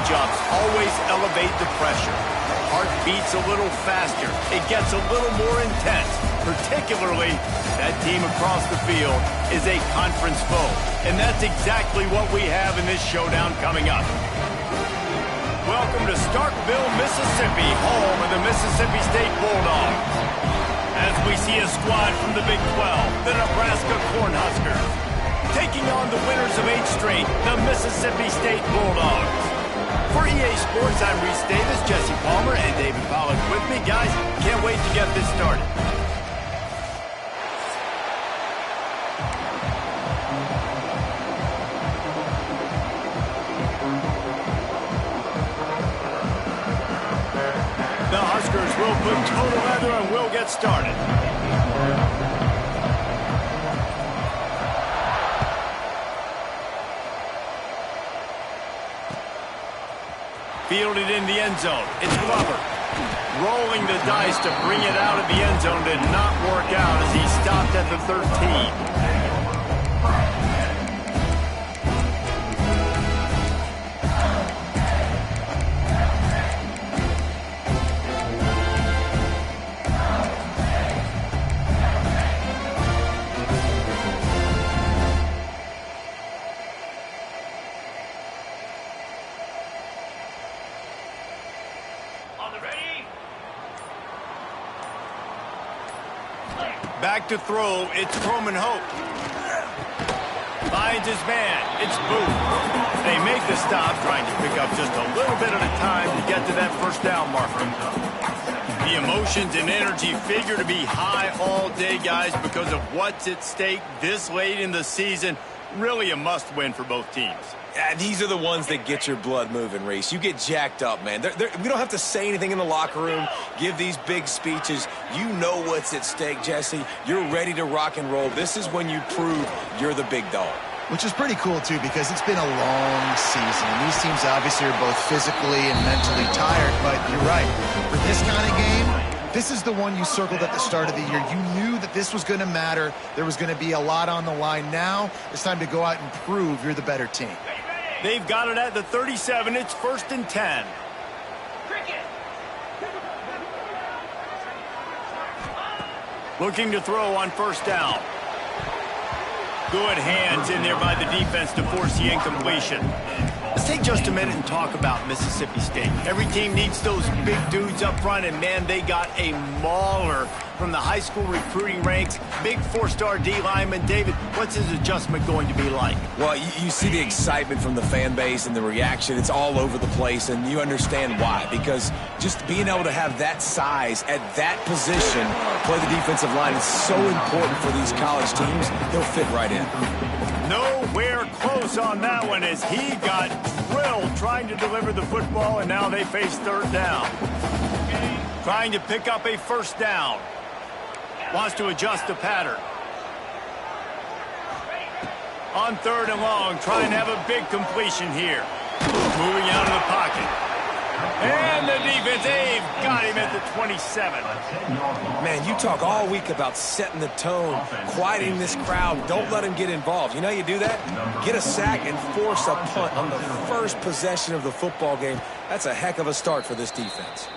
change-ups always elevate the pressure. Heart beats a little faster. It gets a little more intense. Particularly, that team across the field is a conference foe. And that's exactly what we have in this showdown coming up. Welcome to Starkville, Mississippi, home of the Mississippi State Bulldogs. As we see a squad from the Big 12, the Nebraska Cornhuskers, taking on the winners of 8 straight, the Mississippi State Bulldogs. For EA Sports, I'm Reese Davis, Jesse Palmer, and David Pollack with me. Guys, can't wait to get this started. The Huskers will put total leather and we'll get started. Fielded in the end zone. It's Glover. Rolling the dice to bring it out of the end zone did not work out as he stopped at the 13. Back to throw, it's Truman Hope. Finds his man, it's Booth. They make the stop, trying to pick up just a little bit at a time to get to that first down marker. The emotions and energy figure to be high all day, guys, because of what's at stake this late in the season. Really a must-win for both teams. Yeah, these are the ones that get your blood moving, Reese. You get jacked up, man. We don't have to say anything in the locker room, give these big speeches. You know what's at stake, Jesse. You're ready to rock and roll. This is when you prove you're the big dog. Which is pretty cool, too, because it's been a long season. These teams obviously are both physically and mentally tired, but you're right. For this kind of game, this is the one you circled at the start of the year. You knew that this was going to matter. There was going to be a lot on the line. Now it's time to go out and prove you're the better team. They've got it at the 37. It's 1st and 10. Looking to throw on first down. Good hands in there by the defense to force the incompletion. Let's take just a minute and talk about Mississippi State. Every team needs those big dudes up front, and man, they got a mauler from the high school recruiting ranks. Big 4-star D lineman. David, what's his adjustment going to be like? Well, you see the excitement from the fan base and the reaction. It's all over the place, and you understand why. Because just being able to have that size at that position, play the defensive line, is so important for these college teams. He'll fit right in. Nowhere close on that one as he got drilled trying to deliver the football, and now they face 3rd down. Trying to pick up a first down. Wants to adjust the pattern. On 3rd and long, trying to have a big completion here. Moving out of the pocket. And the defense, they've got him at the 27. Man, you talk all week about setting the tone, quieting this crowd. Don't let him get involved. You know how you do that? Get a sack and force a punt on the first possession of the football game. That's a heck of a start for this defense.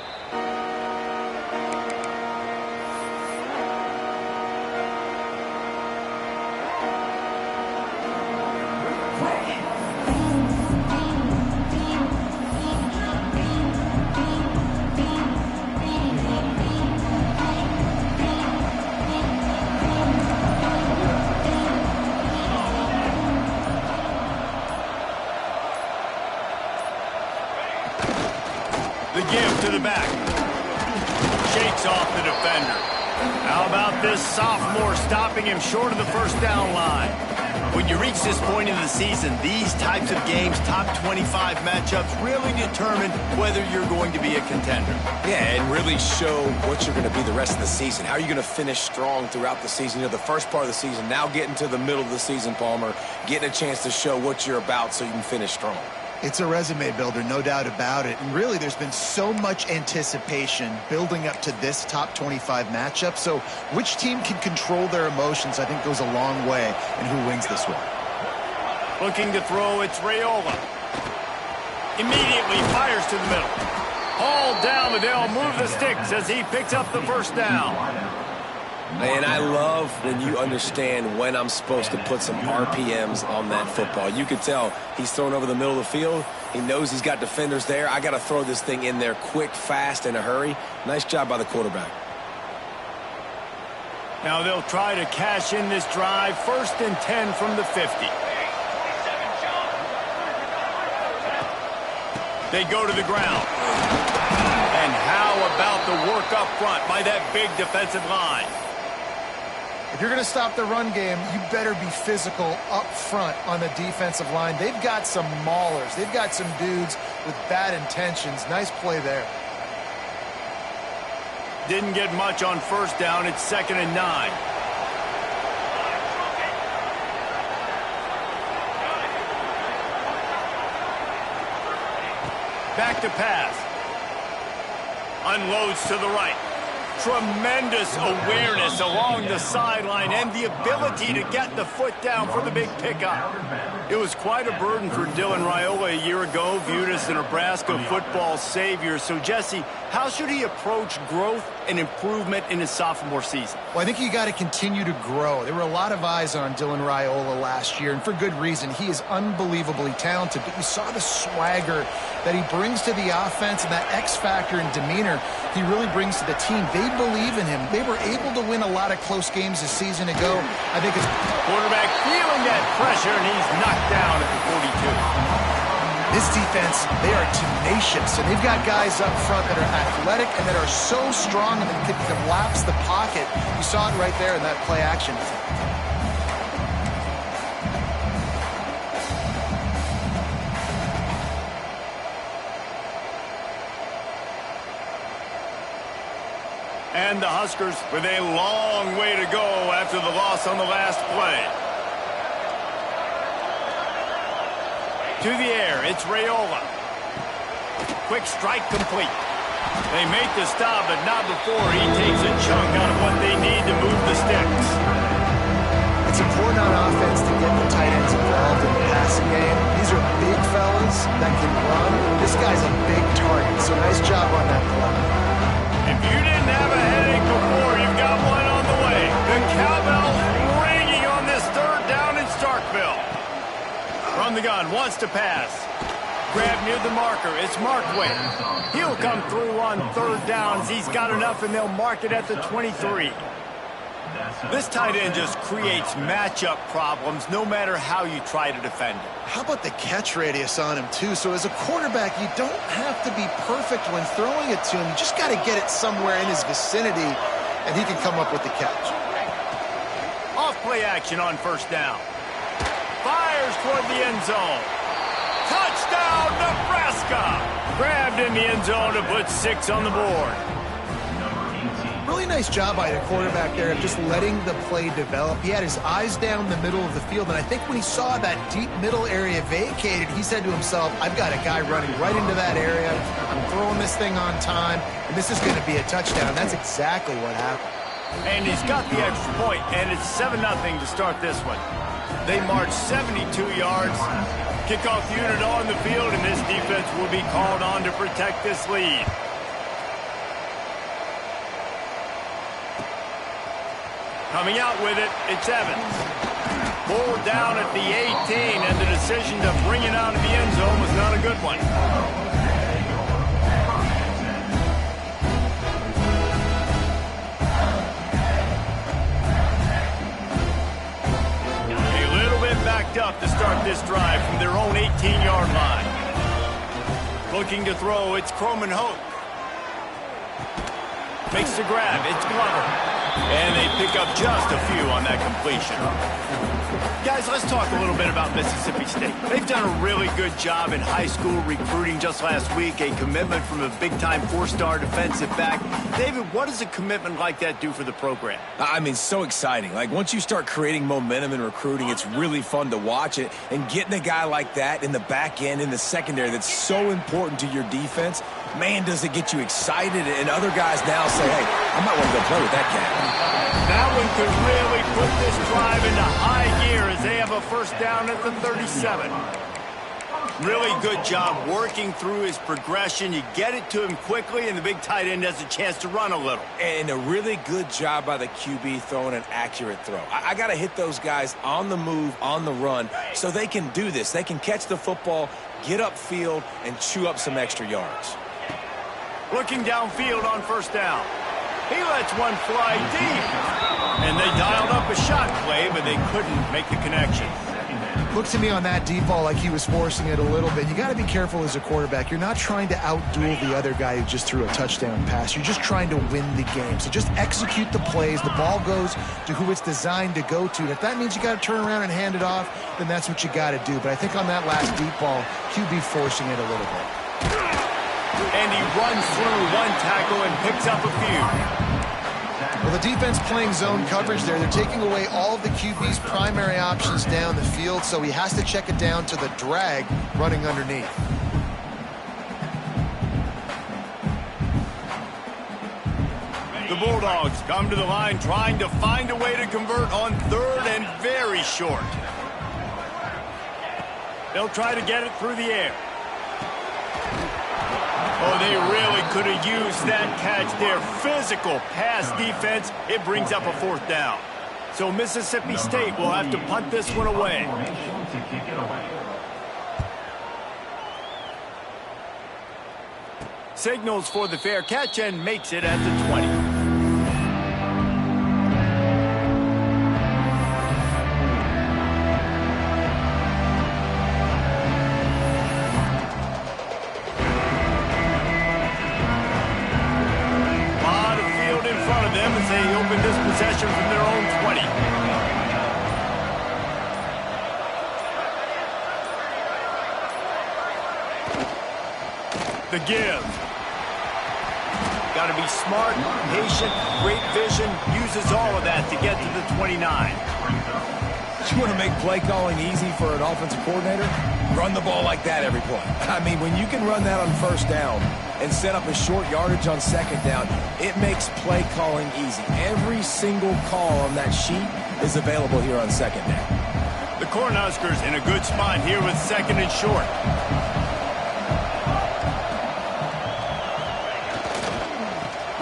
The give to the back. Shakes off the defender. How about this sophomore stopping him short of the first down line? When you reach this point in the season, these types of games, top 25 matchups, really determine whether you're going to be a contender. Yeah, and really show what you're going to be the rest of the season. How are you going to finish strong throughout the season? You know, the first part of the season, now getting to the middle of the season, Palmer, getting a chance to show what you're about so you can finish strong. It's a resume builder, no doubt about it. And really, there's been so much anticipation building up to this top 25 matchup. So which team can control their emotions, I think, goes a long way in who wins this one. Looking to throw, it's Raiola. Immediately fires to the middle. Hauled down, but they'll move the sticks as he picks up the first down. Man, I love when you understand when I'm supposed to put some RPMs on that football. You can tell he's thrown over the middle of the field. He knows he's got defenders there. I got to throw this thing in there quick, fast, in a hurry. Nice job by the quarterback. Now they'll try to cash in this drive. 1st and 10 from the 50. They go to the ground. And how about the work up front by that big defensive line? If you're going to stop the run game, you better be physical up front on the defensive line. They've got some maulers. They've got some dudes with bad intentions. Nice play there. Didn't get much on 1st down. It's 2nd and 9. Back to pass. Unloads to the right. Tremendous awareness along the sideline and the ability to get the foot down for the big pickup. It was quite a burden for Dylan Raiola a year ago, viewed as the Nebraska football savior. So, Jesse, how should he approach growth and improvement in his sophomore season? Well, I think you got to continue to grow. There were a lot of eyes on Dylan Raiola last year, and for good reason. He is unbelievably talented, but you saw the swagger that he brings to the offense and that X factor and demeanor he really brings to the team. They believe in him. They were able to win a lot of close games a season ago. I think it's quarterback feeling that pressure, and he's knocked down at the 42. This defense, they are tenacious, and they've got guys up front that are athletic and that are so strong and that can collapse the pocket. You saw it right there in that play action. And the Huskers with a long way to go after the loss on the last play. To the air, it's Raiola. Quick strike complete. They make the stop, but not before he takes a chunk out of what they need to move the sticks. It's important on offense to get the tight ends involved in the passing game. These are big fellas that can run. This guy's a big target, so nice job on that play. If you didn't have a headache before, you've got one on the way. The cowbell's ringing on this 3rd down in Starkville. From the gun, wants to pass. Grab near the marker. It's Markway. He'll come through on 3rd downs. He's got enough, and they'll mark it at the 23. This tight end just creates matchup problems no matter how you try to defend it. How about the catch radius on him, too? So as a quarterback, you don't have to be perfect when throwing it to him. You just got to get it somewhere in his vicinity, and he can come up with the catch. Off play action on 1st down. Fires toward the end zone. Touchdown, Nebraska! Grabbed in the end zone to put 6 on the board. Really nice job by the quarterback there of just letting the play develop. He had his eyes down the middle of the field, and I think when he saw that deep middle area vacated, he said to himself, I've got a guy running right into that area. I'm throwing this thing on time, and this is going to be a touchdown. That's exactly what happened. And he's got the extra point, and it's 7-0 to start this one. They march 72 yards. Kickoff unit on the field, and this defense will be called on to protect this lead. Coming out with it, it's Evans. Pulled down at the 18, and the decision to bring it out of the end zone was not a good one. A little bit backed up to start this drive from their own 18-yard line. Looking to throw, it's Croman Hoke. Makes the grab, it's Glover. And they pick up just a few on that completion. Guys, let's talk a little bit about Mississippi State. They've done a really good job in high school recruiting just last week, a commitment from a big-time 4-star defensive back. David, what does a commitment like that do for the program? I mean, so exciting. Like, once you start creating momentum in recruiting, it's really fun to watch it. And getting a guy like that in the back end, in the secondary, that's so important to your defense, man, does it get you excited. And other guys now say, hey, I might want to go play with that cat. That one could really put this drive into high gear as they have a 1st down at the 37. Really good job working through his progression. You get it to him quickly, and the big tight end has a chance to run a little. And a really good job by the QB throwing an accurate throw. I got to hit those guys on the move, on the run, so they can do this. They can catch the football, get upfield, and chew up some extra yards. Looking downfield on first down. He lets one fly deep. And they dialed up a shot play, but they couldn't make the connection. Looked to me on that deep ball like he was forcing it a little bit. You got to be careful as a quarterback. You're not trying to outduel the other guy who just threw a touchdown pass. You're just trying to win the game. So just execute the plays. The ball goes to who it's designed to go to. And if that means you got to turn around and hand it off, then that's what you got to do. But I think on that last deep ball, QB forcing it a little bit. And he runs through one tackle and picks up a few. Well, the defense playing zone coverage there. They're taking away all of the QB's primary options down the field, so he has to check it down to the drag running underneath. The Bulldogs come to the line trying to find a way to convert on third and very short. They'll try to get it through the air. Oh, they really could have used that catch there. Physical pass defense. It brings up a fourth down. So Mississippi State will have to punt this one away. Signals for the fair catch and makes it at the 20. As they open this possession from their own 20. The give. Got to be smart, patient, great vision, uses all of that to get to the 29. You want to make play calling easy for an offensive coordinator? Run the ball like that every play. I mean, when you can run that on first down and set up a short yardage on second down, it makes play calling easy. Every single call on that sheet is available here on second down. The Cornhuskers in a good spot here with second and short.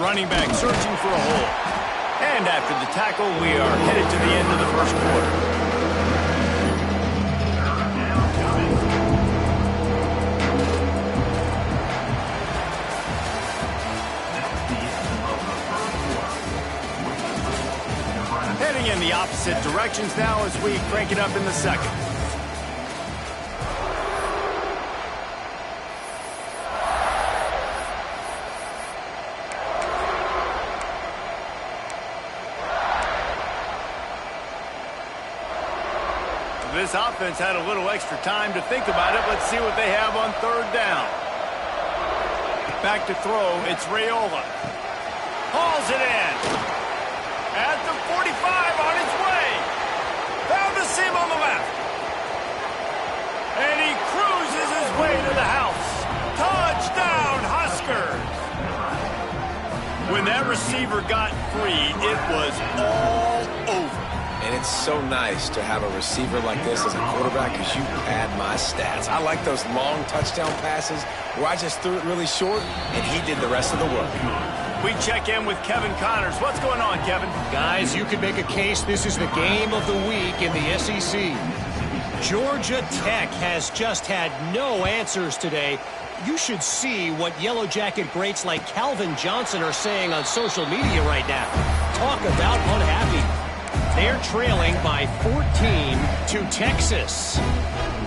Running back searching for a hole. And after the tackle, we are headed to the end of the first quarter. Heading in the opposite directions now as we crank it up in the second. This offense had a little extra time to think about it. Let's see what they have on third down. Back to throw, it's Raiola. Hauls it in. At the 45 on his way. Found the seam on the left. And he cruises his way to the house. Touchdown, Huskers. When that receiver got free, it was all over. And it's so nice to have a receiver like this as a quarterback because you pad my stats. I like those long touchdown passes where I just threw it really short and he did the rest of the work. We check in with Kevin Connors. What's going on, Kevin? Guys, you could make a case this is the game of the week in the SEC. Georgia Tech has just had no answers today. You should see what Yellow Jacket greats like Calvin Johnson are saying on social media right now. Talk about unhappy. They're trailing by 14 to Texas.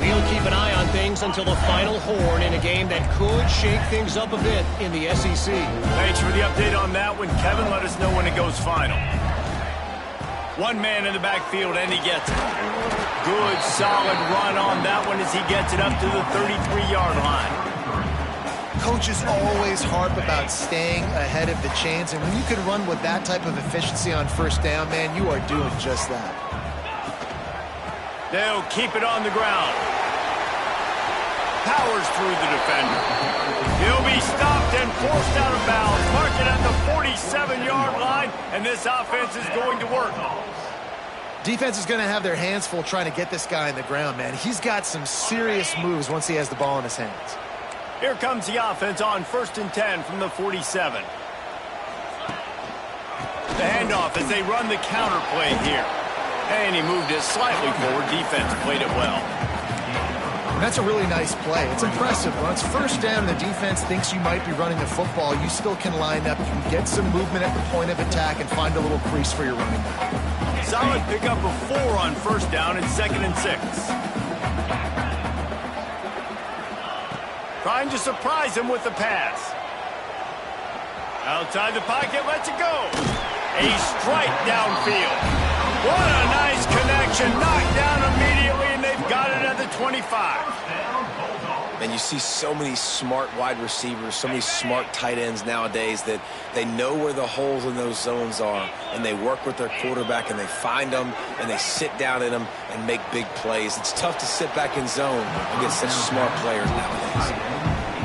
We'll keep an eye on things until the final horn in a game that could shake things up a bit in the SEC. Thanks for the update on that one, Kevin. Let us know when it goes final. One man in the backfield, and he gets it. Good, solid run on that one as he gets it up to the 33-yard line. Coaches always harp about staying ahead of the chains, and when you can run with that type of efficiency on first down, man, you are doing just that. They'll keep it on the ground. Powers through the defender. He'll be stopped and forced out of bounds. Mark it at the 47-yard line, and this offense is going to work. Defense is going to have their hands full trying to get this guy on the ground, man. He's got some serious moves once he has the ball in his hands. Here comes the offense on 1st and 10 from the 47. The handoff as they run the counter play here. And he moved it slightly forward. Defense played it well. That's a really nice play. It's impressive. When it's 1st down and the defense thinks you might be running the football, you still can line up. You can get some movement at the point of attack and find a little crease for your running back. Solid pickup of 4 on 1st down and 2nd and 6. Trying to surprise him with the pass. Outside the pocket, lets it go. A strike downfield. What a nice connection. Knocked down immediately, and they've got it at the 25. And you see so many smart wide receivers, so many smart tight ends nowadays that they know where the holes in those zones are, and they work with their quarterback, and they find them, and they sit down in them and make big plays. It's tough to sit back in zone against such smart players nowadays.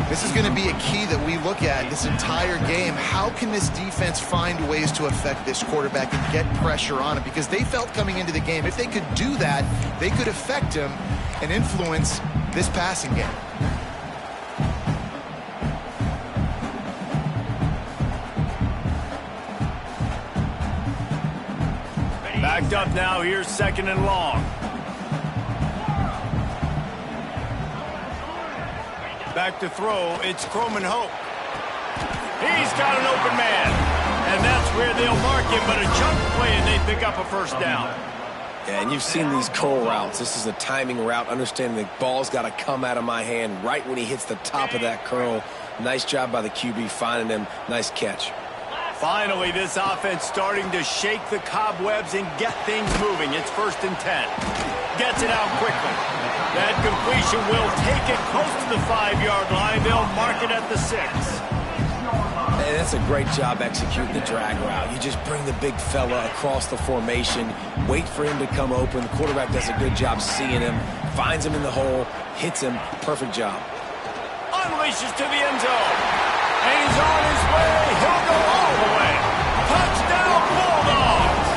This is going to be a key that we look at this entire game. How can this defense find ways to affect this quarterback and get pressure on him? Because they felt coming into the game, if they could do that, they could affect him and influence this passing game. Backed up now, here's 2nd and long. Back to throw, it's Croman Hope. He's got an open man. And that's where they'll mark him, but a chunk play and they pick up a 1st down. Yeah, and you've seen these curl routes. This is a timing route, understanding the ball's got to come out of my hand right when he hits the top of that curl. Nice job by the QB finding him. Nice catch. Finally, this offense starting to shake the cobwebs and get things moving. It's 1st and 10. Gets it out quickly. That completion will take it close to the 5-yard line. They'll mark it at the 6. And that's a great job executing the drag route. You just bring the big fella across the formation, wait for him to come open. The quarterback does a good job seeing him, finds him in the hole, hits him. Perfect job. Unleashes to the end zone. And he's on his way. He'll go all the way. Touchdown, Bulldogs!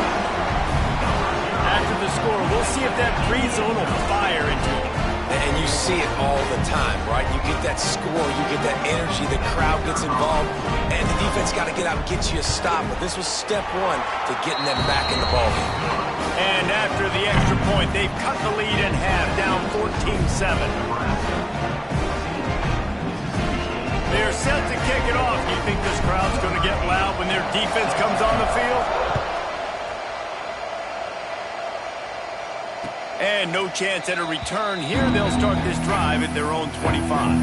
After the score, we'll see if that breathes a little fire into him. And you see it all the time, right? You get that score, you get that energy, the crowd gets involved, and the defense got to get out and get you a stop. But this was step 1 to getting them back in the ballgame. And after the extra point, they've cut the lead in half, down 14-7. They're set to kick it off. Do you think this crowd's going to get loud when their defense comes on the field? And no chance at a return here. They'll start this drive at their own 25.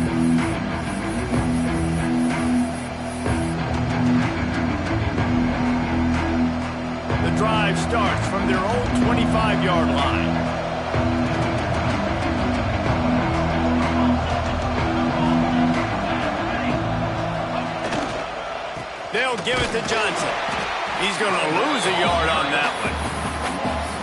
The drive starts from their own 25-yard line. They'll give it to Johnson. He's going to lose a yard on that one.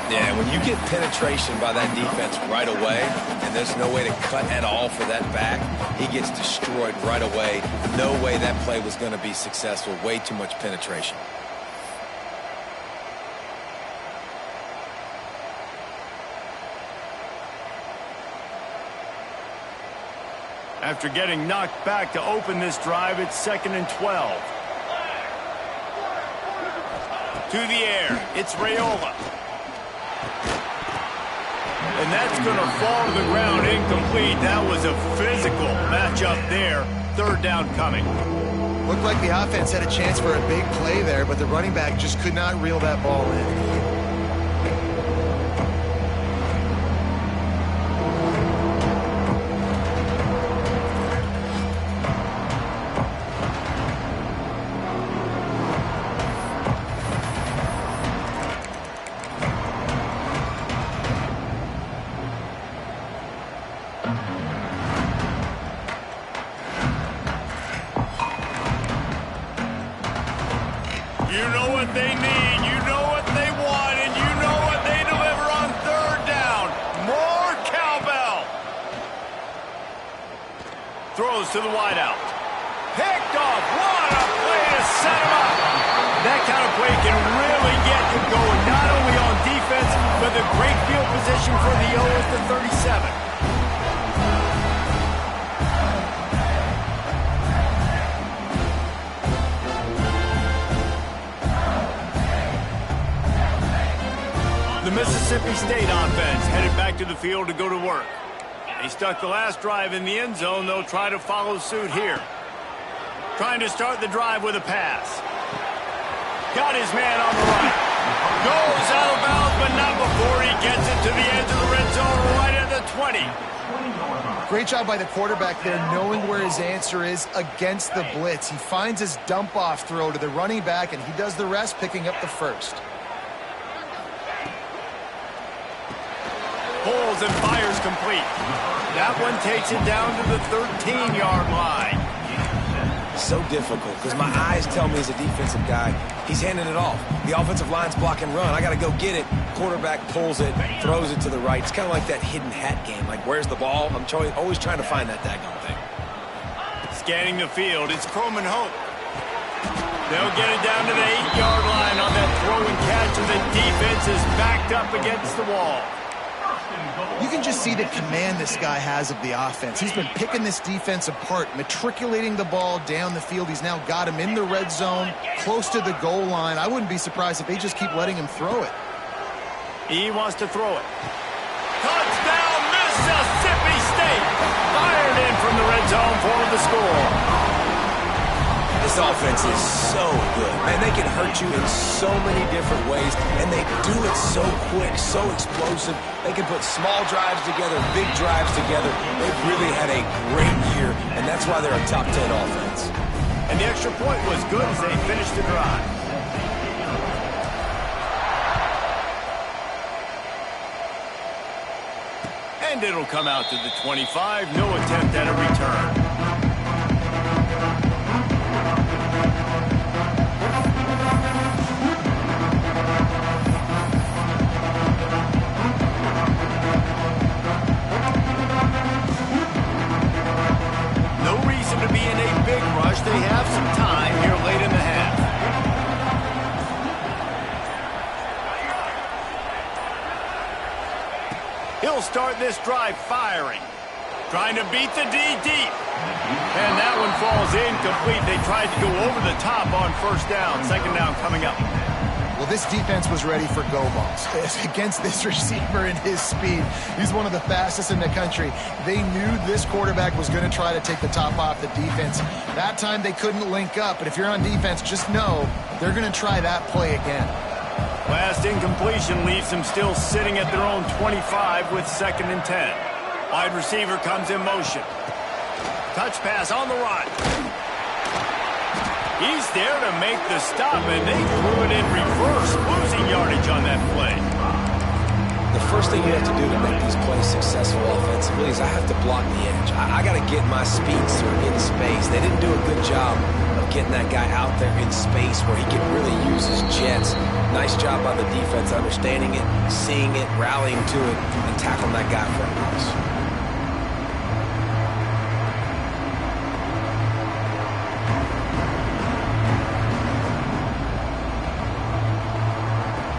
Yeah, when you get penetration by that defense right away, and there's no way to cut at all for that back, he gets destroyed right away. No way that play was going to be successful. Way too much penetration. After getting knocked back to open this drive, it's 2nd and 12. To the air, it's Raiola. And that's going to fall to the ground incomplete. That was a physical matchup there. 3rd down coming. Looked like the offense had a chance for a big play there, but the running back just could not reel that ball in. You know what they need, you know what they want, and you know what they deliver on 3rd down. More cowbell. Throws to the wideout. Picked off. What a play to set him up. That kind of play can really get you going, not only on defense, but the the 37. The Mississippi State offense headed back to the field to go to work. They stuck the last drive in the end zone. They'll try to follow suit here. Trying to start the drive with a pass. Got his man on the right. Goes out of bounds, but not before he gets it to the edge of the red zone right at the 20. Great job by the quarterback there, knowing where his answer is against the blitz. He finds his dump-off throw to the running back, and he does the rest, picking up the first. Pulls and fires complete. That one takes it down to the 13-yard line. So difficult because my eyes tell me as a defensive guy, he's handing it off. The offensive line's block and run. I got to go get it. Quarterback pulls it, throws it to the right. It's kind of like that hidden hat game. Like, where's the ball? I'm always trying to find that daggone thing. Scanning the field, it's Croman Hope. They'll get it down to the 8-yard line on that throw and catch, and the defense is backed up against the wall. You can just see the command this guy has of the offense. He's been picking this defense apart, matriculating the ball down the field. He's now got him in the red zone, close to the goal line. I wouldn't be surprised if they just keep letting him throw it. He wants to throw it. Touchdown, Mississippi State! Fired in from the red zone for the score. This offense is so good. Man, they can hurt you in so many different ways, and they do it so quick, so explosive. They can put small drives together, big drives together. They've really had a great year, and that's why they're a top 10 offense. And the extra point was good as they finished the drive. And it'll come out to the 25. No attempt at a return. They have some time here late in the half. He'll start this drive firing. Trying to beat the D deep. And that one falls incomplete. They tried to go over the top on first down. Second down coming up. Well, this defense was ready for go balls against this receiver and his speed. He's one of the fastest in the country. They knew this quarterback was going to try to take the top off the defense. That time they couldn't link up, but if you're on defense, just know they're going to try that play again. Last incompletion leaves them still sitting at their own 25 with 2nd and 10. Wide receiver comes in motion. Touch pass on the run. He's there to make the stop, and they threw it in reverse, losing yardage on that play. The first thing you have to do to make these plays successful offensively is I have to block the edge. I got to get my speedster in space. They didn't do a good job of getting that guy out there in space where he can really use his jets. Nice job by the defense understanding it, seeing it, rallying to it, and tackling that guy for a loss.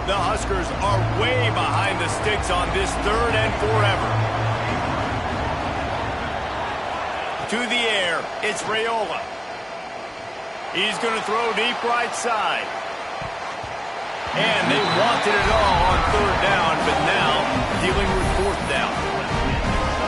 The Huskers are way behind the sticks on this 3rd and forever. To the air, it's Raiola. He's going to throw deep right side. And they wanted it all on 3rd down, but now dealing with 4th down.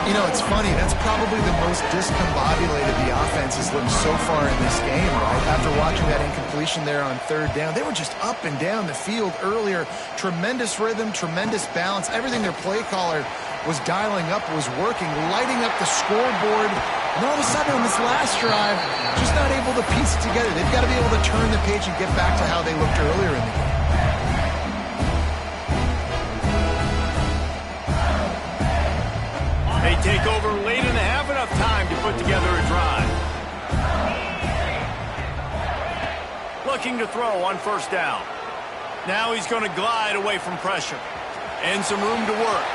You know, it's funny. That's probably the most discombobulated the offense has looked so far in this game, right? After watching that incompletion there on 3rd down, they were just up and down the field earlier. Tremendous rhythm, tremendous balance. Everything their play caller was dialing up was working, lighting up the scoreboard. And all of a sudden on this last drive, just not able to piece it together. They've got to be able to turn the page and get back to how they looked earlier in the game. They take over late in the half, enough time to put together a drive. Looking to throw on 1st down. Now he's going to glide away from pressure. And some room to work.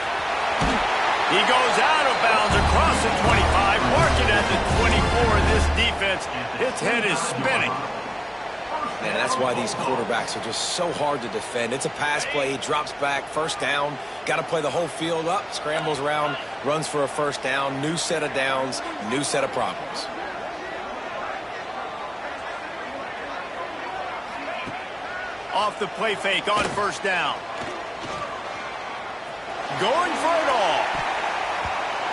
He goes out of bounds across the 25, marking at the 24, and this defense, its head is spinning. Man, that's why these quarterbacks are just so hard to defend. It's a pass play. He drops back, first down. Got to play the whole field up, scrambles around, runs for a first down. New set of downs, new set of problems. Off the play fake on first down. Going for it all.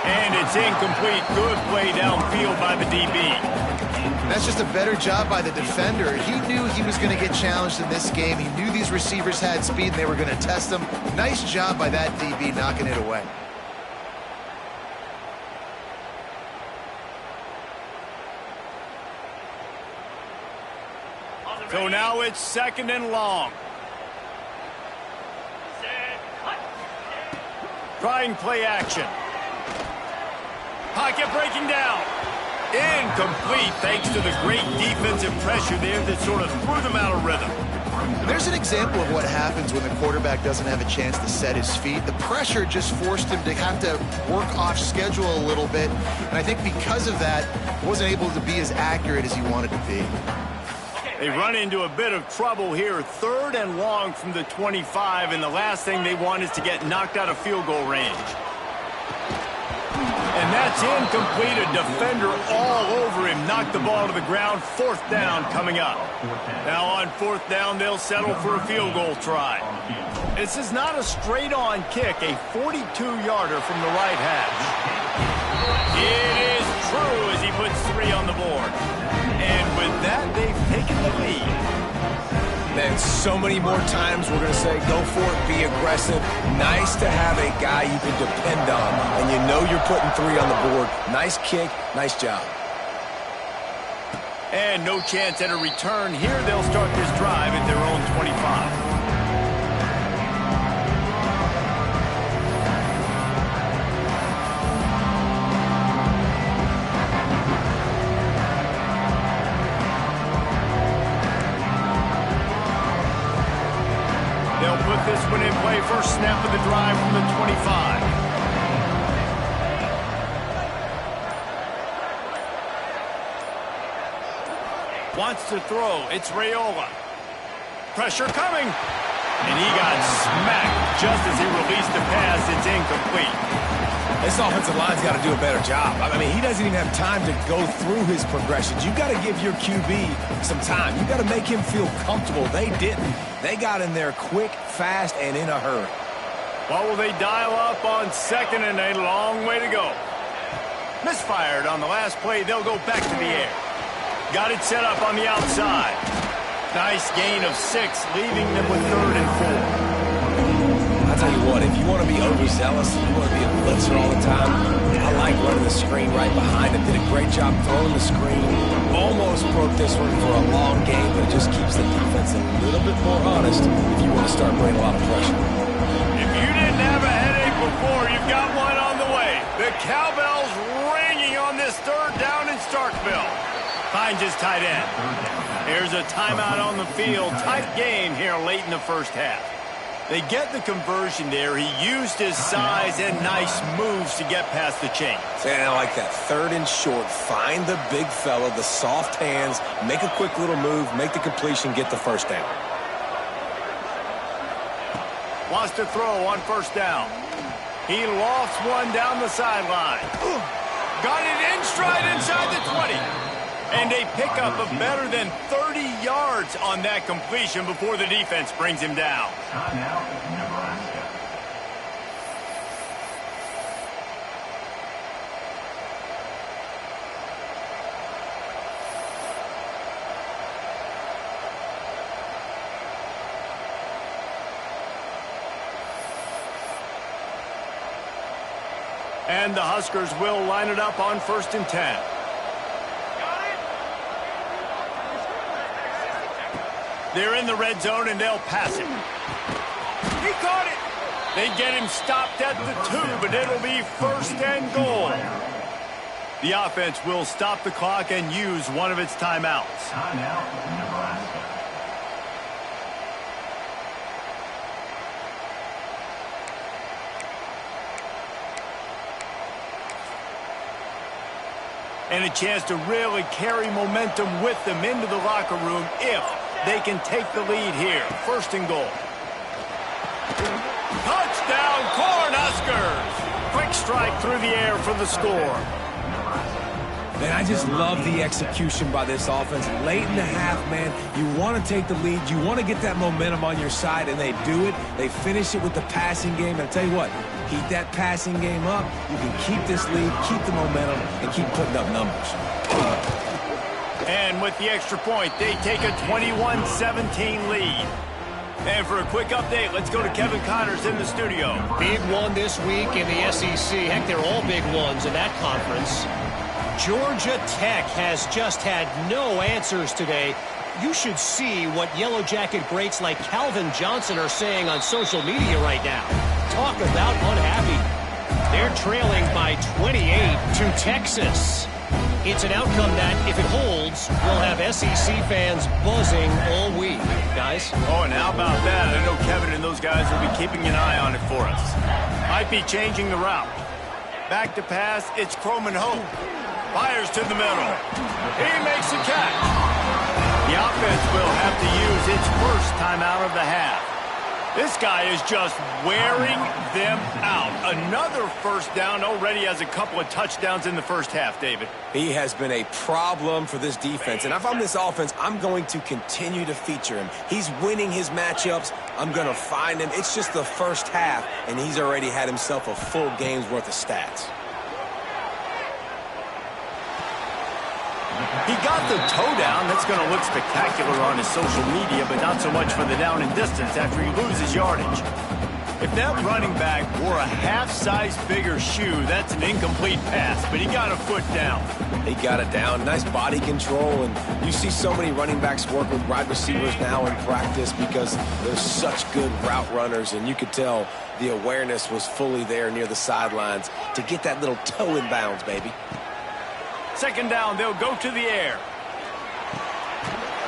And it's incomplete. Good play downfield by the DB. That's just a better job by the defender. He knew he was going to get challenged in this game. He knew these receivers had speed and they were going to test him. Nice job by that DB knocking it away. So now it's 2nd and long. Trying play action. Pocket breaking down. Incomplete thanks to the great defensive pressure there that sort of threw them out of rhythm. There's an example of what happens when the quarterback doesn't have a chance to set his feet. The pressure just forced him to have to work off schedule a little bit. And I think because of that, wasn't able to be as accurate as he wanted to be. They run into a bit of trouble here. 3rd and long from the 25, and the last thing they want is to get knocked out of field goal range. And that's incomplete. A defender all over him. Knocked the ball to the ground. 4th down coming up. Now on 4th down, they'll settle for a field goal try. This is not a straight-on kick. A 42-yarder from the right hash. It is true as he puts 3 on the board. And with that, they've taken the lead. Man, so many more times we're going to say, go for it, be aggressive. Nice to have a guy you can depend on, and you know you're putting 3 on the board. Nice kick, nice job. And no chance at a return here. They'll start this drive at their own 25. They'll put this one in play. First snap of the drive from the 25. Wants to throw. It's Raiola. Pressure coming. And he got smacked just as he released the pass. It's incomplete. This offensive line's got to do a better job. I mean, he doesn't even have time to go through his progressions. You've got to give your QB some time. You've got to make him feel comfortable. They didn't. They got in there quick, fast, and in a hurry. What will they dial up on 2nd and a long way to go? Misfired on the last play. They'll go back to the air. Got it set up on the outside. Nice gain of 6, leaving them with 3rd and 4. I'll tell you what, if you want to be overzealous, you want to be a blitzer all the time, I like running the screen right behind him. Did a great job throwing the screen. Almost broke this one for a long game, but it just keeps the defense a little bit more honest if you want to start putting a lot of pressure. If you didn't have a headache before, you've got one on the way. The cowbell's ringing on this 3rd down in Starkville. Finds his tight end. Here's a timeout on the field. Tight game here late in the first half. They get the conversion there. He used his size and nice moves to get past the chain. And I like that. 3rd and short. Find the big fella, the soft hands, make a quick little move, make the completion, get the first down. Wants to throw on first down. He lofts one down the sideline. Got it in stride inside the 20. And a pickup of better than 30 yards on that completion before the defense brings him down. And the Huskers will line it up on 1st and 10. They're in the red zone, and they'll pass him. He caught it. They get him stopped at the 2, but it'll be 1st and goal. The offense will stop the clock and use one of its timeouts. And a chance to really carry momentum with them into the locker room if they can take the lead here. 1st and goal. Touchdown, Cornhuskers! Quick strike through the air for the score. Man, I just love the execution by this offense. Late in the half, man, you want to take the lead. You want to get that momentum on your side, and they do it. They finish it with the passing game. And I'll tell you what, keep that passing game up. You can keep this lead, keep the momentum, and keep putting up numbers. And with the extra point, they take a 21-17 lead. And for a quick update, let's go to Kevin Connors in the studio. Big one this week in the SEC. Heck, they're all big ones in that conference. Georgia Tech has just had no answers today. You should see what Yellow Jacket greats like Calvin Johnson are saying on social media right now. Talk about unhappy. They're trailing by 28 to Texas. It's an outcome that, if it holds, will have SEC fans buzzing all week. Guys? Oh, and how about that? I know Kevin and those guys will be keeping an eye on it for us. Might be changing the route. Back to pass, it's Croman Hope. Fires to the middle. He makes a catch. The offense will have to use its first timeout of the half. This guy is just wearing them out. Another 1st down, already has a couple of touchdowns in the 1st half, David. He has been a problem for this defense. And if I'm this offense, I'm going to continue to feature him. He's winning his matchups. I'm going to find him. It's just the 1st half, and he's already had himself a full game's worth of stats. He got the toe down. That's going to look spectacular on his social media, but not so much for the down and distance after he loses yardage. If that running back wore a half-size bigger shoe, that's an incomplete pass, but he got a foot down. He got it down. Nice body control, and you see so many running backs work with wide receivers now in practice because they're such good route runners, and you could tell the awareness was fully there near the sidelines to get that little toe in bounds, baby. 2nd down, they'll go to the air.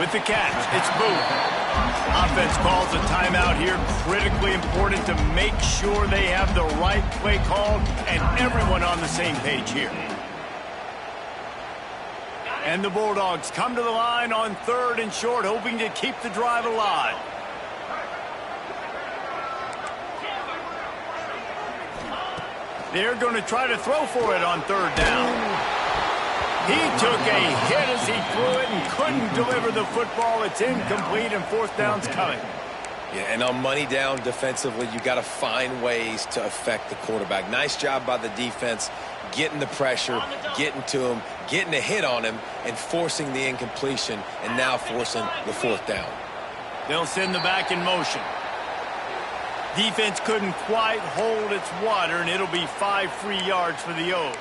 With the catch, it's Booth. Offense calls a timeout here. Critically important to make sure they have the right play called and everyone on the same page here. And the Bulldogs come to the line on 3rd and short, hoping to keep the drive alive. They're going to try to throw for it on 3rd down. He took a hit as he threw it and couldn't deliver the football. It's incomplete, and 4th down's coming. Yeah, and on money down defensively, you got to find ways to affect the quarterback. Nice job by the defense, getting the pressure, getting to him, getting a hit on him, and forcing the incompletion, and now forcing the 4th down. They'll send the back in motion. Defense couldn't quite hold its water, and it'll be 5 free yards for the O.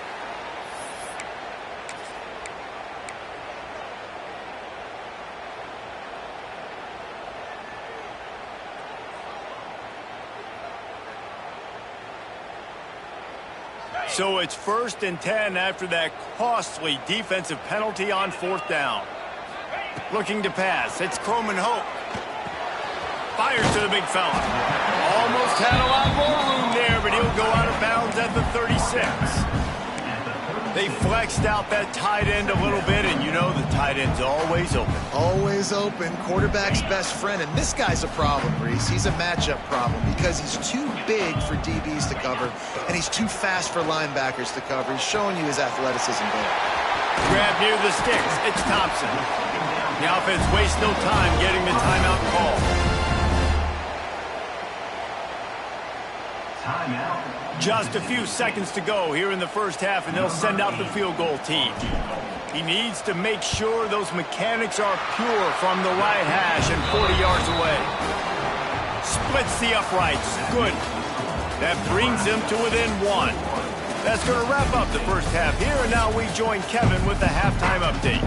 So it's 1st and 10 after that costly defensive penalty on 4th down. Looking to pass. It's Croman Hope. Fires to the big fella. Almost had a lot more room there, but he'll go out of bounds at the 36. They flexed out that tight end a little bit, and you know the tight end's always open. Always open. Quarterback's best friend. And this guy's a problem, Reese. He's a matchup problem because he's too big for DBs to cover, and he's too fast for linebackers to cover. He's showing you his athleticism there. Grab near the sticks. It's Thompson. The offense wastes no time getting the timeout call. Timeout. Just a few seconds to go here in the 1st half, and they'll send out the field goal team. He needs to make sure those mechanics are pure from the right hash and 40 yards away. Splits the uprights. Good. That brings him to within 1. That's going to wrap up the 1st half here, and now we join Kevin with the halftime update.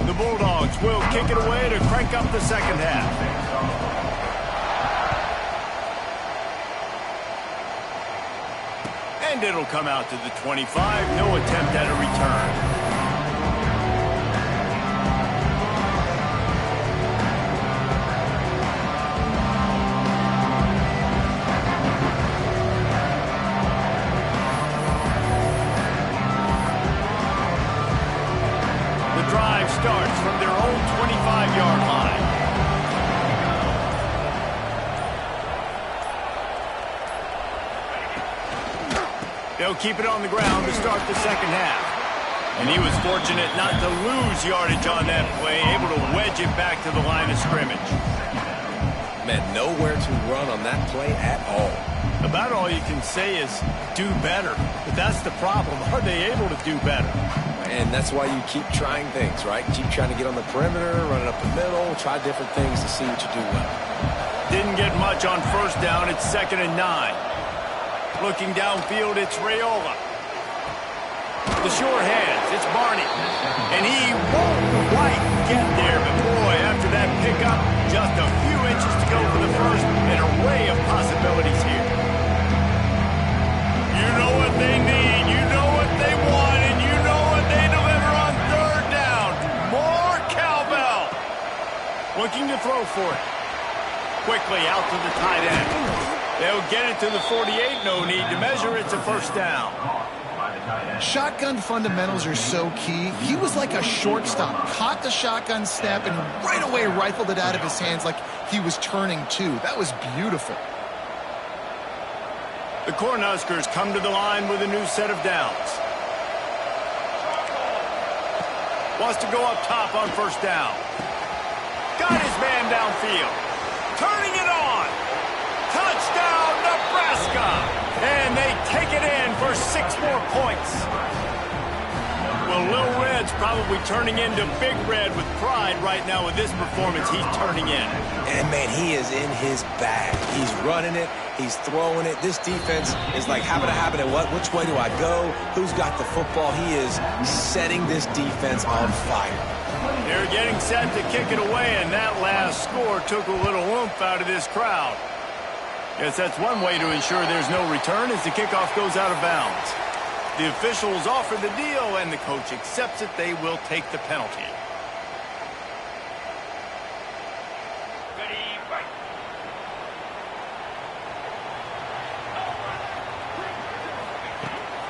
The Bulldogs will kick it away to crank up the 2nd half. And it'll come out to the 25. No attempt at a return. The drive starts from 15-yard line. They'll keep it on the ground to start the second half. And he was fortunate not to lose yardage on that play, able to wedge it back to the line of scrimmage. Man, nowhere to run on that play at all. About all you can say is do better. But that's the problem. Are they able to do better? And that's why you keep trying things, right? Keep trying to get on the perimeter, running up the middle, try different things to see what you do well. Didn't get much on first down. It's 2nd and 9. Looking downfield, it's Raiola. The sure hands, it's Barney. And he won't quite get there, but boy, after that pickup, just a few inches to go for the first, an array of possibilities here. You know what they need, you know what they want, and you know what they deliver on 3rd down. More cowbell. Looking to throw for it. Quickly out to the tight end. They'll get it to the 48, no need to measure, it's a 1st down. Shotgun fundamentals are so key. He was like a shortstop, caught the shotgun snap and right away rifled it out of his hands like he was turning two. That was beautiful. The Cornhuskers come to the line with a new set of downs. Wants to go up top on 1st down. Got his man downfield. Turning it on. Touchdown, Nebraska! And they take it in for 6 more points. Well, Lil Red's probably turning into Big Red with pride right now with this performance he's turning in. And, man, he is in his bag. He's running it. He's throwing it. This defense is like, habit, which way do I go? Who's got the football? He is setting this defense on fire. They're getting set to kick it away, and that last score took a little oomph out of this crowd. Yes, that's one way to ensure there's no return as the kickoff goes out of bounds. The officials offer the deal, and the coach accepts it. They will take the penalty.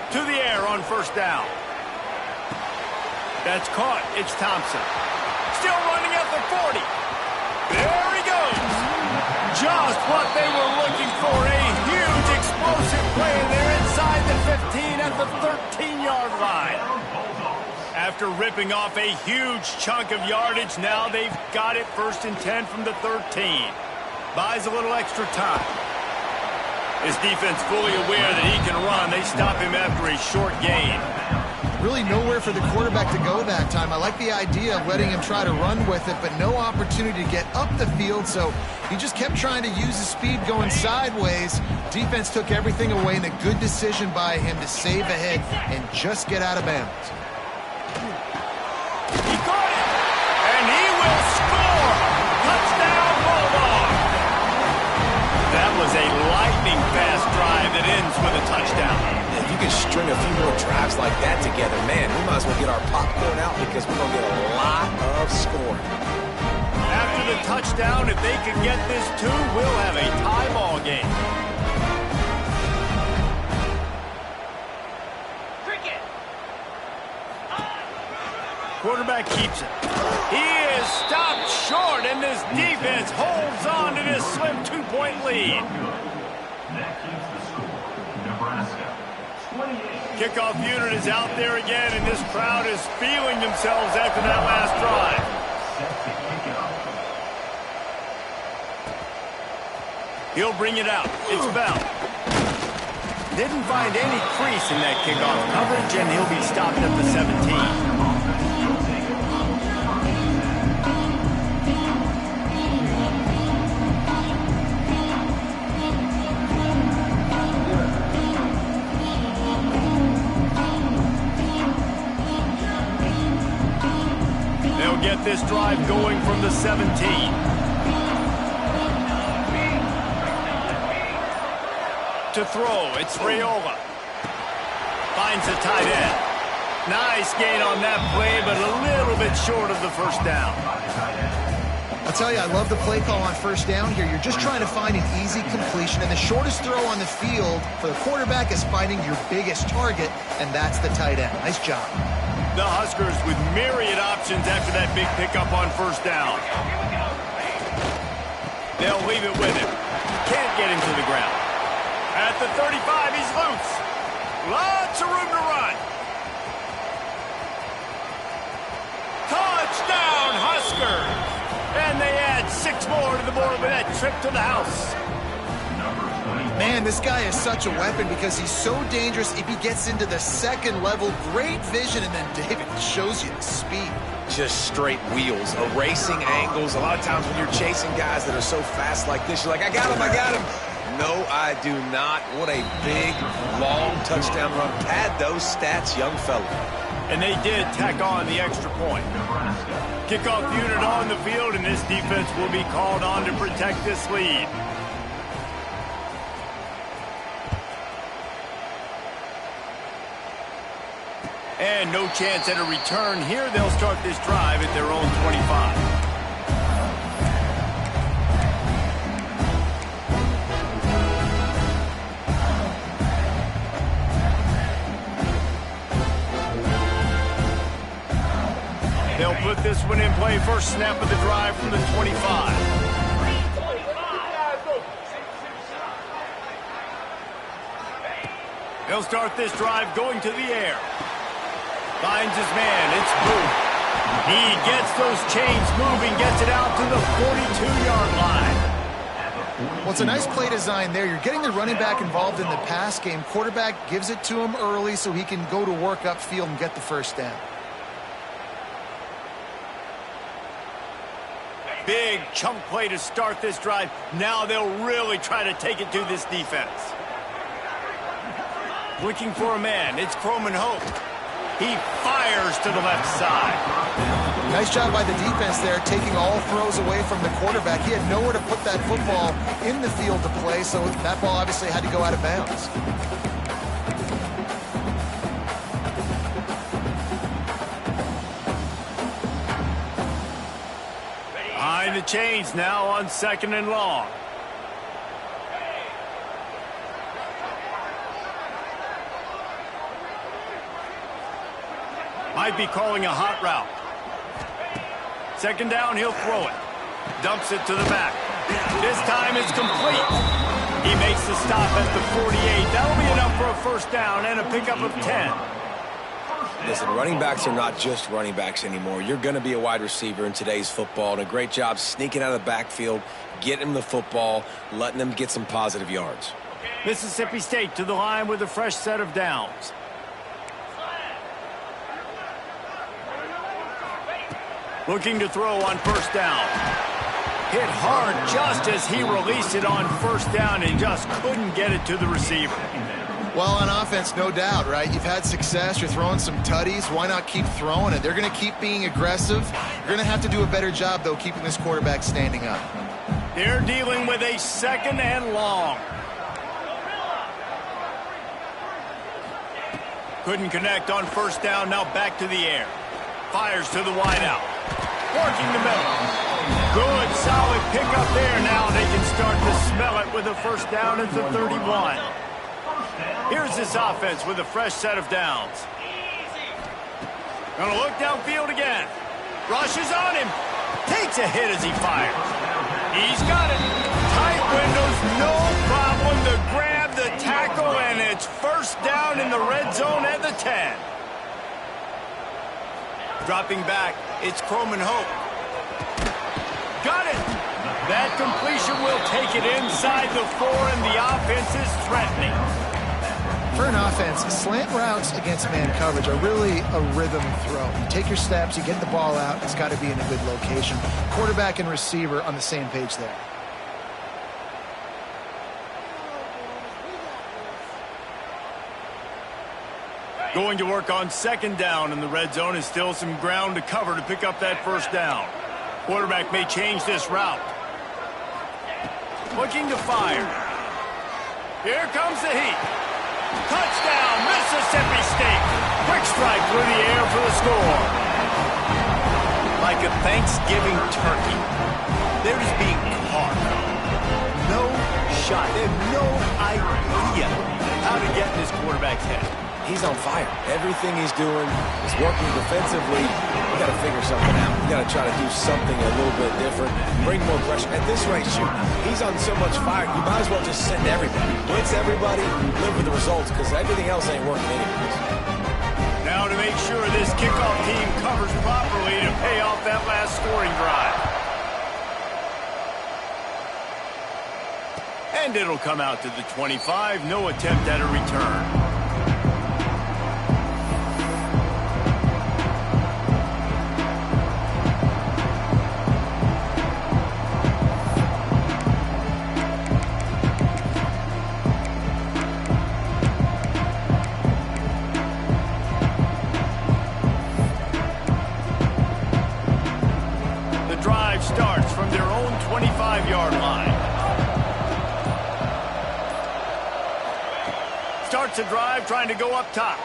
To the air on 1st down. That's caught. It's Thompson. Still running at the 40. There he goes. Just what they were looking for. A huge explosive play. They're inside the 15 at the 13-yard line. After ripping off a huge chunk of yardage, now they've got it 1st and 10 from the 13. Buys a little extra time. His defense fully aware that he can run. They stop him after a short gain. Really nowhere for the quarterback to go that time. I like the idea of letting him try to run with it, but no opportunity to get up the field, so he just kept trying to use his speed going sideways. Defense took everything away, and a good decision by him to save ahead and just get out of bounds. He got it, and he will score! Touchdown, Bulldog! That was a lightning-fast drive that ends with a touchdown. If you can string a few more drives like that together, man, we might as well get our popcorn out because we're going to get a lot of scoring. After the touchdown, if they can get this too, we'll have a tie ball game. Quarterback keeps it. He is stopped short, and this defense holds on to this slim 2-point lead. Kickoff unit is out there again, and this crowd is feeling themselves after that last drive. He'll bring it out. It's Bell. Didn't find any crease in that kickoff coverage, and he'll be stopped at the 17. Get this drive going from the 17. To throw, it's Raiola. Finds the tight end. Nice gain on that play, but a little bit short of the 1st down. I'll tell you, I love the play call on 1st down here. You're just trying to find an easy completion, and the shortest throw on the field for the quarterback is finding your biggest target, and that's the tight end. Nice job. The Huskers with myriad options after that big pickup on first down. They'll leave it with him. Can't get him to the ground. At the 35, he's loose. Lots of room to run. Touchdown, Huskers! And they add 6 more to the board with that trip to the house. Man, this guy is such a weapon because he's so dangerous if he gets into the second level. Great vision, and then David shows you the speed. Just straight wheels, erasing angles. A lot of times when you're chasing guys that are so fast like this, you're like, I got him, I got him. No, I do not. What a big, long touchdown run. Pad those stats, young fella. And they did tack on the extra point. Kickoff unit on the field, and this defense will be called on to protect this lead. And no chance at a return here. They'll start this drive at their own 25. They'll put this one in play. First snap of the drive from the 25. They'll start this drive going to the air. Finds his man. It's Booth. He gets those chains moving, gets it out to the 42-yard line. Well, it's a nice play design there. You're getting the running back involved in the pass game. Quarterback gives it to him early so he can go to work upfield and get the first down. Big chunk play to start this drive. Now they'll really try to take it to this defense. Looking for a man. It's Croman Hope. He fires to the left side. Nice job by the defense there, taking all throws away from the quarterback. He had nowhere to put that football in the field to play, so that ball obviously had to go out of bounds. Behind the chains now on 2nd and long. Might be calling a hot route. 2nd down, he'll throw it. Dumps it to the back. This time it's complete. He makes the stop at the 48. That'll be enough for a first down and a pickup of 10. Listen, running backs are not just running backs anymore. You're going to be a wide receiver in today's football, and a great job sneaking out of the backfield, getting them the football, letting them get some positive yards. Mississippi State to the line with a fresh set of downs. Looking to throw on first down. Hit hard just as he released it on first down and just couldn't get it to the receiver. Well, on offense, no doubt, right? You've had success. You're throwing some tutties. Why not keep throwing it? They're going to keep being aggressive. You're going to have to do a better job, though, keeping this quarterback standing up. They're dealing with a 2nd and long. Couldn't connect on first down. Now back to the air. Fires to the wideout. Working the middle. Good, solid pickup there. Now they can start to smell it with a first down at the 31. Here's this offense with a fresh set of downs. Gonna look downfield again. Rushes on him. Takes a hit as he fires. He's got it. Tight windows, no problem to grab the tackle, and it's first down in the red zone at the 10. Dropping back, it's Croman Hope. Got it. That completion will take it inside the 4, and the offense is threatening. For an offense, slant routes against man coverage are really a rhythm throw. You take your steps, you get the ball out, it's got to be in a good location. Quarterback and receiver on the same page there. Going to work on 2nd down in the red zone is still some ground to cover to pick up that first down. Quarterback may change this route. Looking to fire. Here comes the heat. Touchdown, Mississippi State. Quick strike through the air for the score. Like a Thanksgiving turkey. They're just being caught. No shot. They have no idea how to get in this quarterback's head. he's on fire. Everything he's doing is working defensively. We got to figure something out. We got to try to do something a little bit different, bring more pressure. At this rate, shoot, he's on so much fire, you might as well just send everybody. Blitz everybody, live with the results, because everything else ain't working anyways. Now to make sure this kickoff team covers properly to pay off that last scoring drive. And it'll come out to the 25. No attempt at a return. Starts from their own 25-yard line. Starts a drive trying to go up top.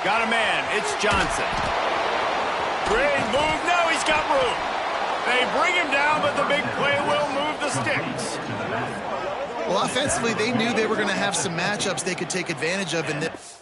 Got a man. It's Johnson. Great move. Now he's got room. They bring him down, but the big play will move the sticks. Well, offensively, they knew they were going to have some matchups they could take advantage of in this.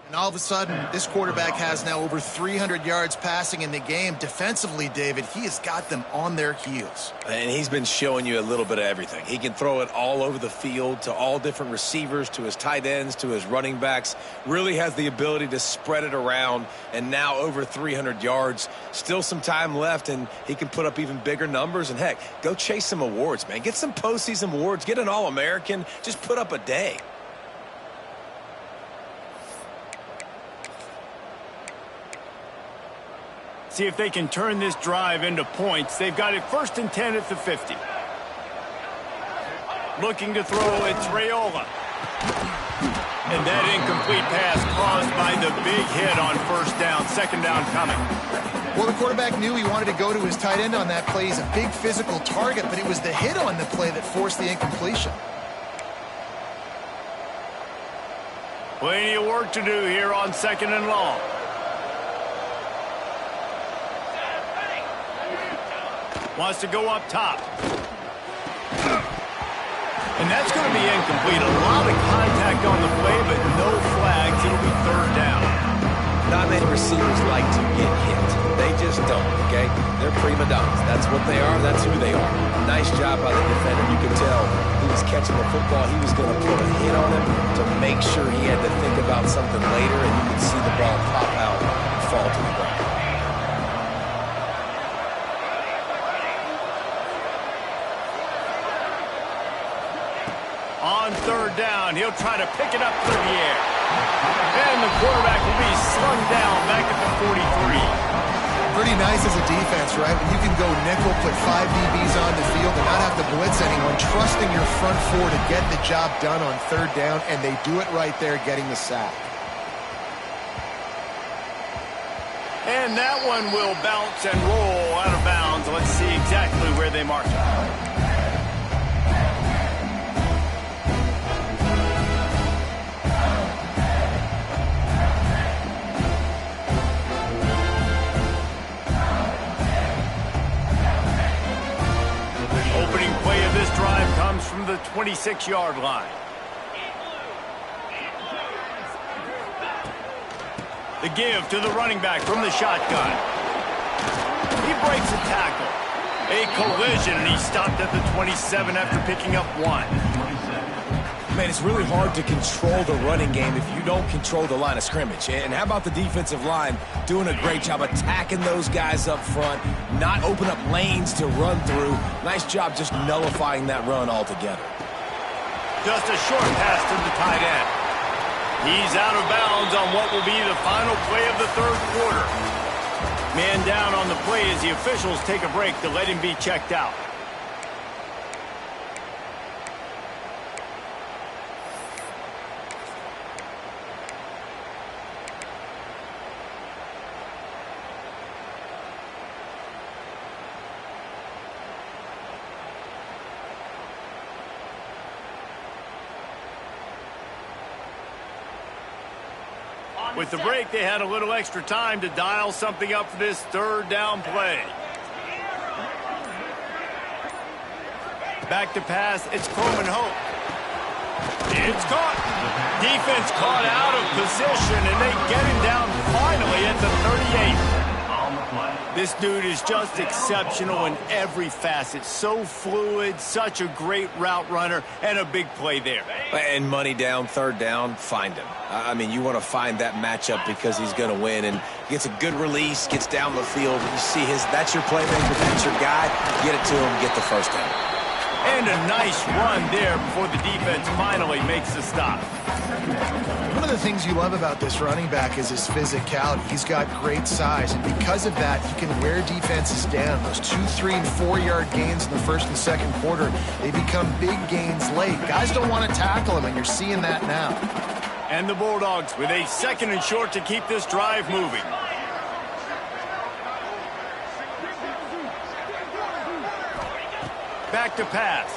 And all of a sudden, this quarterback has now over 300 yards passing in the game. Defensively, David, he has got them on their heels. And he's been showing you a little bit of everything. He can throw it all over the field to all different receivers, to his tight ends, to his running backs. Really has the ability to spread it around, and now over 300 yards. Still some time left, and he can put up even bigger numbers. And, heck, go chase some awards, man. Get some postseason awards. Get an All-American. Just put up a day. See if they can turn this drive into points. They've got it 1st and 10 at the 50. Looking to throw, it's Raiola. And that incomplete pass caused by the big hit on 1st down. 2nd down coming. Well, the quarterback knew he wanted to go to his tight end on that play. He's a big physical target, but it was the hit on the play that forced the incompletion. Plenty of work to do here on 2nd and long. Wants to go up top. And that's going to be incomplete. A lot of contact on the play, but no flags. It'll be 3rd down. Not many receivers like to get hit. They just don't, okay? They're prima donnas. That's what they are. That's who they are. Nice job by the defender. You could tell he was catching the football. He was going to put a hit on him to make sure he had to think about something later, and you could see the ball pop out and fall to the ground. On 3rd down, he'll try to pick it up through the air. And the quarterback will be slung down back at the 43. Pretty nice as a defense, right? When you can go nickel, put 5 DBs on the field and not have to blitz anyone, trusting your front 4 to get the job done on 3rd down, and they do it right there, getting the sack. And that one will bounce and roll out of bounds. Let's see exactly where they mark it. Opening play of this drive comes from the 26-yard line. The give to the running back from the shotgun. He breaks a tackle. A collision, and he stopped at the 27 after picking up 1. Man, it's really hard to control the running game if you don't control the line of scrimmage. And how about the defensive line doing a great job attacking those guys up front, not open up lanes to run through. Nice job just nullifying that run altogether. Just a short pass to the tight end. He's out of bounds on what will be the final play of the 3rd quarter. Man down on the play as the officials take a break to let him be checked out. With the break, they had a little extra time to dial something up for this third down play. Back to pass, it's Coleman Hope. It's caught. Defense caught out of position, and they get him down finally at the 38. This dude is just exceptional in every facet. So fluid, such a great route runner, and a big play there. And money down, third down, find him. I mean, you want to find that matchup because he's going to win, and gets a good release, gets down the field. You see that's your playmaker, that's your guy. Get it to him, get the first down. And a nice run there before the defense finally makes the stop. One of the things you love about this running back is his physicality. He's got great size, and because of that, he can wear defenses down. Those 2, 3, and 4-yard gains in the first and second quarter, they become big gains late. Guys don't want to tackle him, and you're seeing that now. And the Bulldogs with a second and short to keep this drive moving. Back to pass.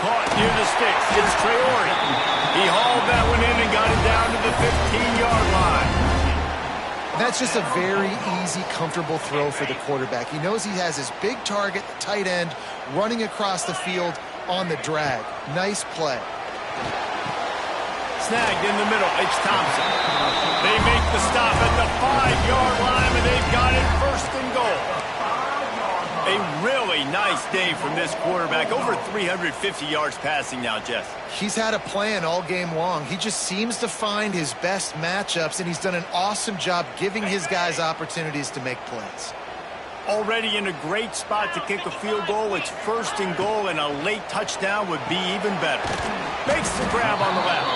Caught near the sticks. It's Traore. He hauled that one in and got it down to the 15-yard line. That's just a very easy, comfortable throw for the quarterback. He knows he has his big target, the tight end, running across the field on the drag. Nice play. Snagged in the middle. It's Thompson. They make the stop at the 5-yard line, and they've got it first and goal. A really nice day from this quarterback. Over 350 yards passing now, Jess. He's had a plan all game long. He just seems to find his best matchups, and he's done an awesome job giving his guys opportunities to make plays. Already in a great spot to kick a field goal. It's first and goal, and a late touchdown would be even better. Makes the grab on the left.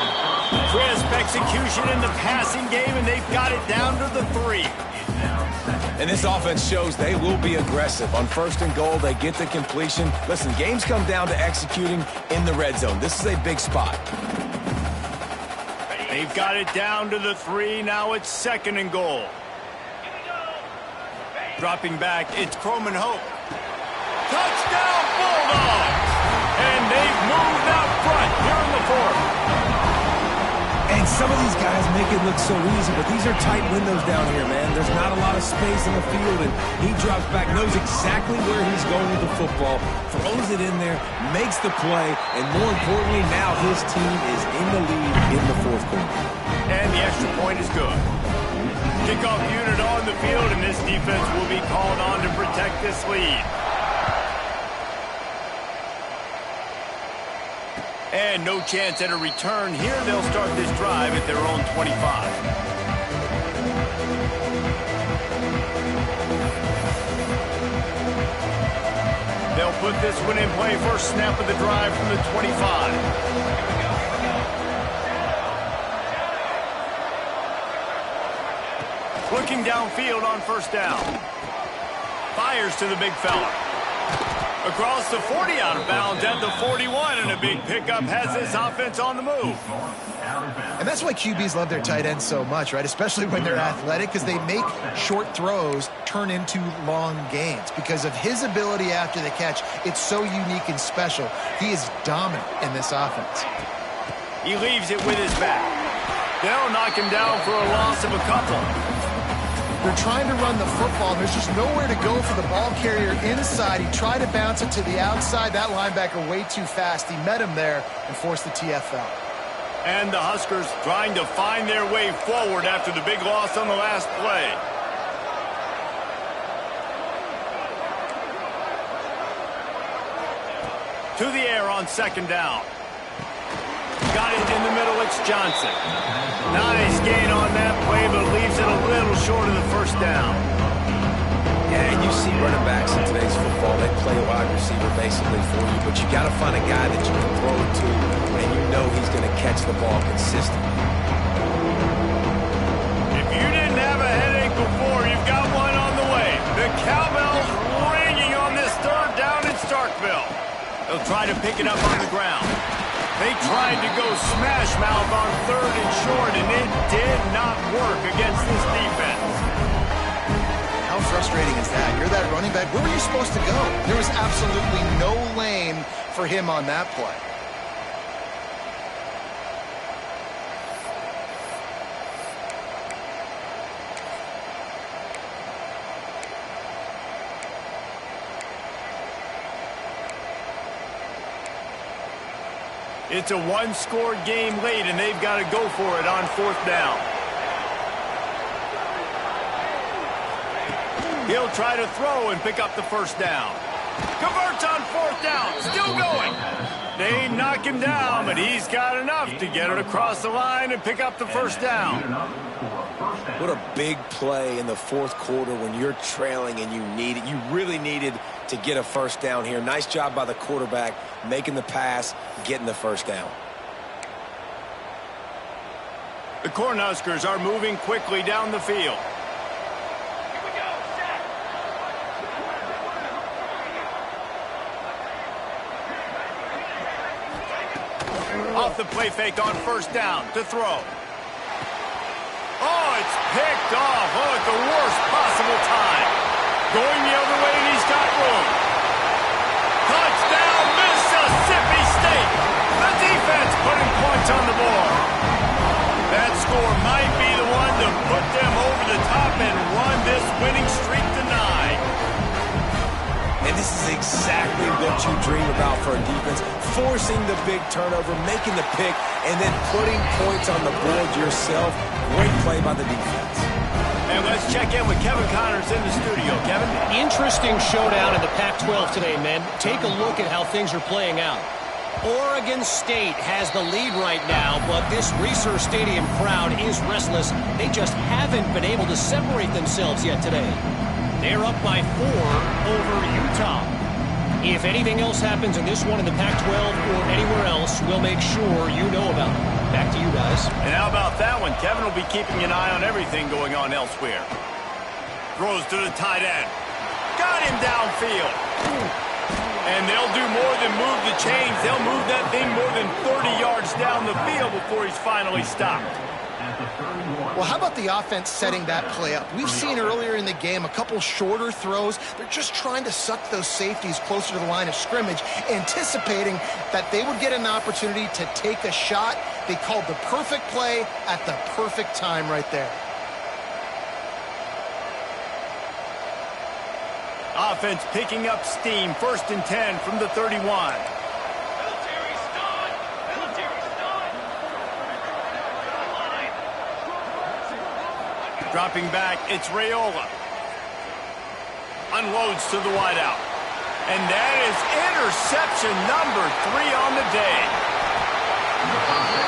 Crisp execution in the passing game, and they've got it down to the 3. And this offense shows they will be aggressive. On first and goal, they get the completion. Listen, games come down to executing in the red zone. This is a big spot. They've got it down to the 3. Now it's second and goal. Dropping back, it's Coleman Hope. Touchdown, Bulldogs! And they've moved out front here in the 4th. And some of these guys make it look so easy, but these are tight windows down here, man. There's not a lot of space in the field, and he drops back, knows exactly where he's going with the football, throws it in there, makes the play, and more importantly, now his team is in the lead in the 4th quarter. And the extra point is good. Kickoff unit on the field, and this defense will be called on to protect this lead. And no chance at a return here. They'll start this drive at their own 25. They'll put this one in play. First snap of the drive from the 25. Looking downfield on first down. Fires to the big fella. Across the 40, out of bounds at the 41, and a big pickup has this offense on the move. And that's why QBs love their tight ends so much, right? Especially when they're athletic, because they make short throws turn into long gains. Because of his ability after the catch, it's so unique and special. He is dominant in this offense. He leaves it with his back. They'll knock him down for a loss of a couple. They're trying to run the football, and there's just nowhere to go for the ball carrier inside. He tried to bounce it to the outside. That linebacker way too fast. He met him there and forced the TFL. And the Huskers trying to find their way forward after the big loss on the last play. To the air on second down. Got it in the middle, it's Johnson. Nice gain on that play, but leaves it a little short of the first down. Yeah, and you see running backs in today's football, they play a wide receiver basically for you, but you got to find a guy that you can throw it to, and you know he's going to catch the ball consistently. If you didn't have a headache before, you They'll try to pick it up on the ground. They tried to go smash mouth on 3rd and short, and it did not work against this defense. How frustrating is that? You're that running back. Where were you supposed to go? There was absolutely no lane for him on that play. It's a one-score game late, and they've got to go for it on 4th down. He'll try to throw and pick up the 1st down. Converts on 4th down. Still going. They knock him down, but he's got enough to get it across the line and pick up the 1st down. What a big play in the 4th quarter when you're trailing and you really needed to get a 1st down here. Nice job by the quarterback making the pass, getting the 1st down. The Cornhuskers are moving quickly down the field. Off the play fake on 1st down to throw. Oh, it's picked off. Oh, at the worst possible time. Going the other way, and he's got room. Touchdown, Mississippi State. The defense putting points on the board. That score might be the one to put them over the top and run this winning streak to 9. And this is exactly what you dream about for a defense. Forcing the big turnover, making the pick, and then putting points on the board yourself. Great play by the defense. And let's check in with Kevin Connors in the studio. Kevin? Interesting showdown in the Pac-12 today, men. Take a look at how things are playing out. Oregon State has the lead right now, but this Research Stadium crowd is restless. They just haven't been able to separate themselves yet today. They're up by 4 over Utah. If anything else happens in this one in the Pac-12 or anywhere else, we'll make sure you know about it. Back to you guys. And how about that one? Kevin will be keeping an eye on everything going on elsewhere. Throws to the tight end. Got him downfield. And they'll do more than move the chains. They'll move that thing more than 30 yards down the field before he's finally stopped. Well, how about the offense setting that play up? We've seen earlier in the game a couple shorter throws. They're just trying to suck those safeties closer to the line of scrimmage, anticipating that they would get an opportunity to take a shot. They called the perfect play at the perfect time right there. Offense picking up steam. 1st and 10 from the 31. Dropping back, it's Raiola. Unloads to the wideout. And that is interception number 3 on the day.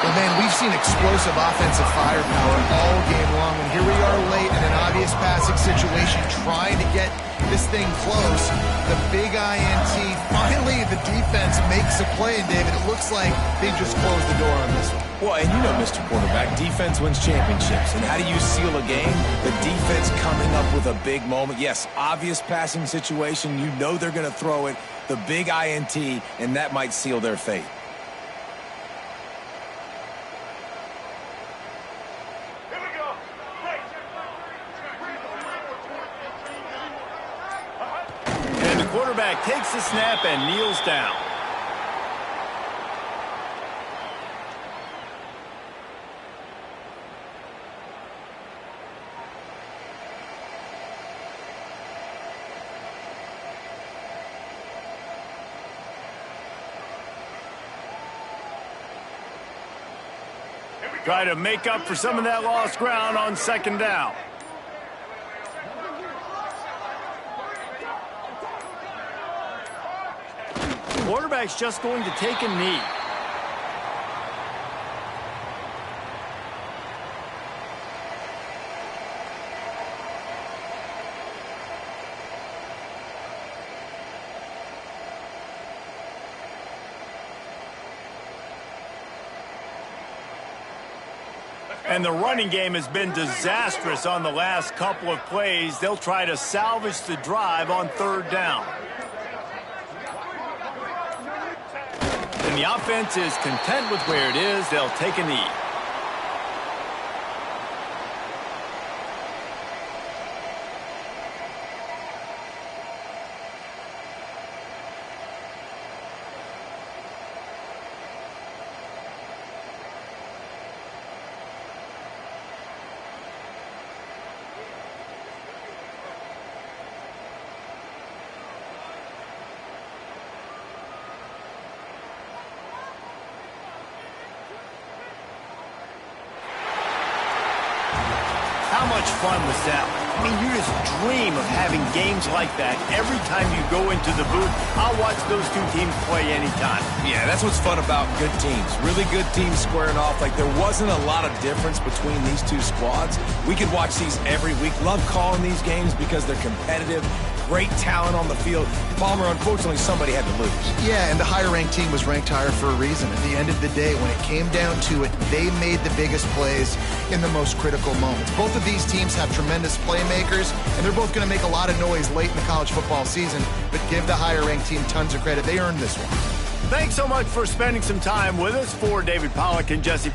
Well, man, we've seen explosive offensive firepower all game long, and here we are late in an obvious passing situation trying to get this thing close. The big INT, finally the defense makes a play, and David, it looks like they just closed the door on this one. Well, and you know, Mr. Quarterback, defense wins championships. And how do you seal a game? The defense coming up with a big moment. Yes, obvious passing situation. You know they're going to throw it. The big INT, and that might seal their fate. And the quarterback takes the snap and kneels down. Try to make up for some of that lost ground on 2nd down. Quarterback's just going to take a knee. And the running game has been disastrous on the last couple of plays. They'll try to salvage the drive on 3rd down. and the offense is content with where it is. They'll take a knee. How much fun was that? I mean, you just dream of having games like that every time you go into the booth. I'll watch those two teams play anytime. Yeah, that's what's fun about good teams. Really good teams squaring off. Like, there wasn't a lot of difference between these two squads. We could watch these every week. Love calling these games because they're competitive. Great talent on the field. Palmer, unfortunately, somebody had to lose. Yeah, and the higher-ranked team was ranked higher for a reason. At the end of the day, when it came down to it, they made the biggest plays in the most critical moments. Both of these teams have tremendous playmakers, and they're both going to make a lot of noise late in the college football season, but give the higher-ranked team tons of credit. They earned this one. Thanks so much for spending some time with us. For David Pollack and Jesse